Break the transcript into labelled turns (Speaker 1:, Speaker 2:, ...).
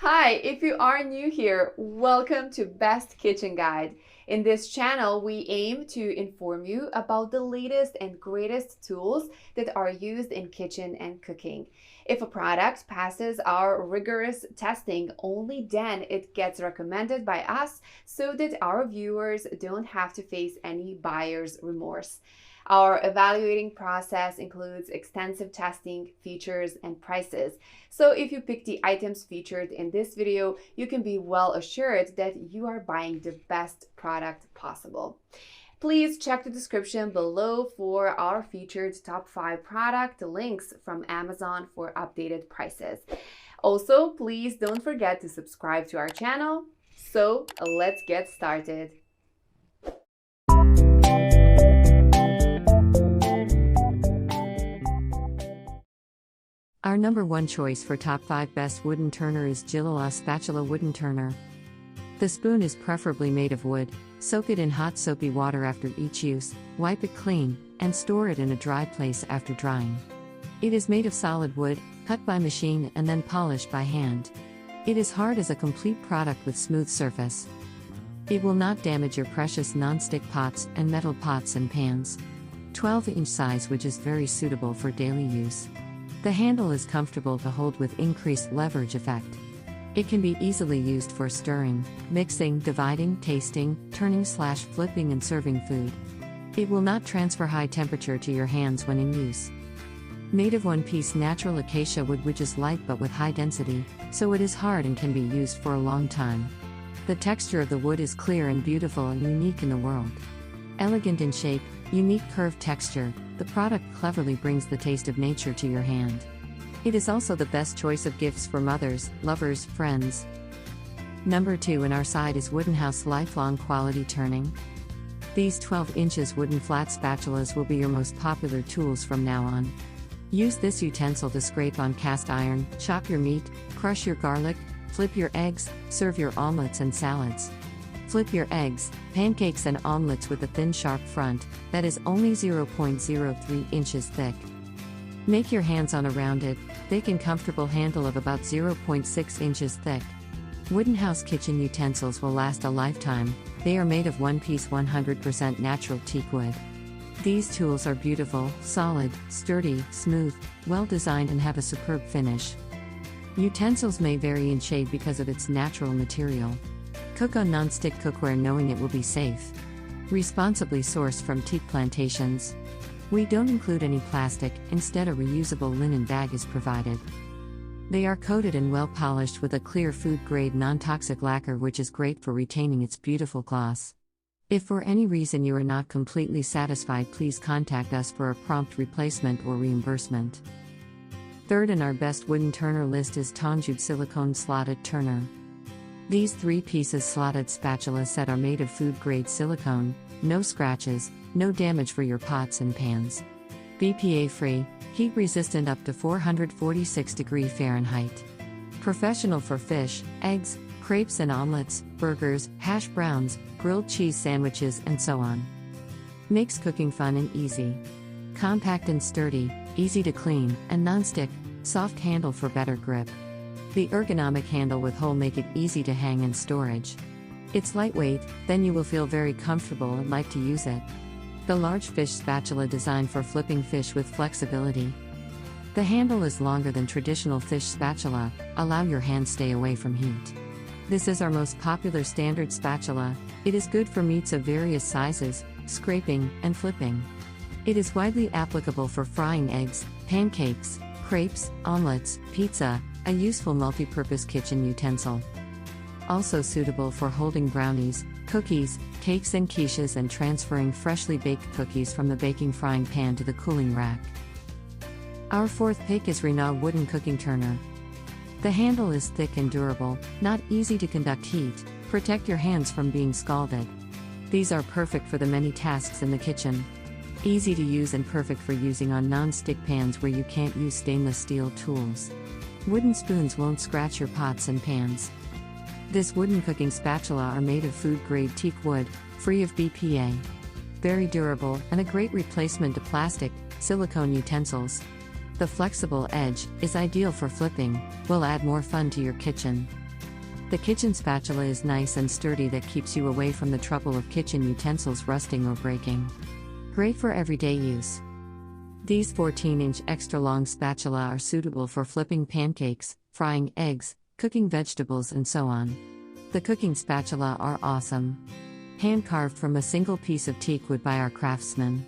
Speaker 1: Hi, if you are new here, welcome to Best Kitchen Guide. In this channel, we aim to inform you about the latest and greatest tools that are used in kitchen and cooking. If a product passes our rigorous testing, only then it gets recommended by us so that our viewers don't have to face any buyer's remorse. Our evaluating process includes extensive testing, features, and prices. So if you pick the items featured in this video, you can be well assured that you are buying the best product possible. Please check the description below for our featured top 5 product links from Amazon for updated prices. Also, please don't forget to subscribe to our channel. So let's get started.
Speaker 2: Our number one choice for top 5 best wooden turner is Gilala Spatula Wooden Turner. The spoon is preferably made of wood. Soak it in hot soapy water after each use, wipe it clean, and store it in a dry place after drying. It is made of solid wood, cut by machine and then polished by hand. It is hard as a complete product with smooth surface. It will not damage your precious non-stick pots and metal pots and pans. 12-inch size, which is very suitable for daily use. The handle is comfortable to hold with increased leverage effect. It can be easily used for stirring, mixing, dividing, tasting, turning/flipping and serving food. It will not transfer high temperature to your hands when in use. Made of one-piece natural acacia wood, which is light but with high density, so it is hard and can be used for a long time. The texture of the wood is clear and beautiful and unique in the world. Elegant in shape, unique curved texture, the product cleverly brings the taste of nature to your hand. It is also the best choice of gifts for mothers, lovers, friends. Number 2 in our side is Wooden House Lifelong Quality Turning. These 12 inches wooden flat spatulas will be your most popular tools from now on. Use this utensil to scrape on cast iron, chop your meat, crush your garlic, flip your eggs, serve your omelets and salads. Flip your eggs, pancakes and omelets with a thin sharp front, that is only 0.03 inches thick. Make your hands on a rounded, thick and comfortable handle of about 0.6 inches thick. Wooden House kitchen utensils will last a lifetime. They are made of one-piece 100% natural teak wood. These tools are beautiful, solid, sturdy, smooth, well-designed and have a superb finish. Utensils may vary in shade because of its natural material. Cook on non-stick cookware knowing it will be safe. Responsibly sourced from teak plantations. We don't include any plastic, instead a reusable linen bag is provided. They are coated and well polished with a clear food-grade non-toxic lacquer, which is great for retaining its beautiful gloss. If for any reason you are not completely satisfied, please contact us for a prompt replacement or reimbursement. Third in our best wooden turner list is Tonjude Silicone Slotted Turner. These 3-pieces slotted spatula set are made of food-grade silicone, no scratches, no damage for your pots and pans. BPA-free, heat-resistant up to 446 degrees Fahrenheit. Professional for fish, eggs, crepes and omelets, burgers, hash browns, grilled cheese sandwiches and so on. Makes cooking fun and easy. Compact and sturdy, easy to clean, and non-stick, soft handle for better grip. The ergonomic handle with hole make it easy to hang and storage. It's lightweight, then you will feel very comfortable and like to use it. The large fish spatula designed for flipping fish with flexibility. The handle is longer than traditional fish spatula, allow your hands stay away from heat. This is our most popular standard spatula. It is good for meats of various sizes, scraping, and flipping. It is widely applicable for frying eggs, pancakes, crepes, omelets, pizza, a useful multi-purpose kitchen utensil. Also suitable for holding brownies, cookies, cakes and quiches and transferring freshly baked cookies from the baking frying pan to the cooling rack. Our fourth pick is Renault Wooden Cooking Turner. The handle is thick and durable, not easy to conduct heat, protect your hands from being scalded. These are perfect for the many tasks in the kitchen. Easy to use and perfect for using on non-stick pans where you can't use stainless steel tools. Wooden spoons won't scratch your pots and pans. This wooden cooking spatula are made of food-grade teak wood, free of BPA. Very durable and a great replacement to plastic, silicone utensils. The flexible edge is ideal for flipping, will add more fun to your kitchen. The kitchen spatula is nice and sturdy that keeps you away from the trouble of kitchen utensils rusting or breaking. Great for everyday use. These 14-inch extra-long spatula are suitable for flipping pancakes, frying eggs, cooking vegetables and so on. The cooking spatula are awesome. Hand-carved from a single piece of teak wood by our craftsmen.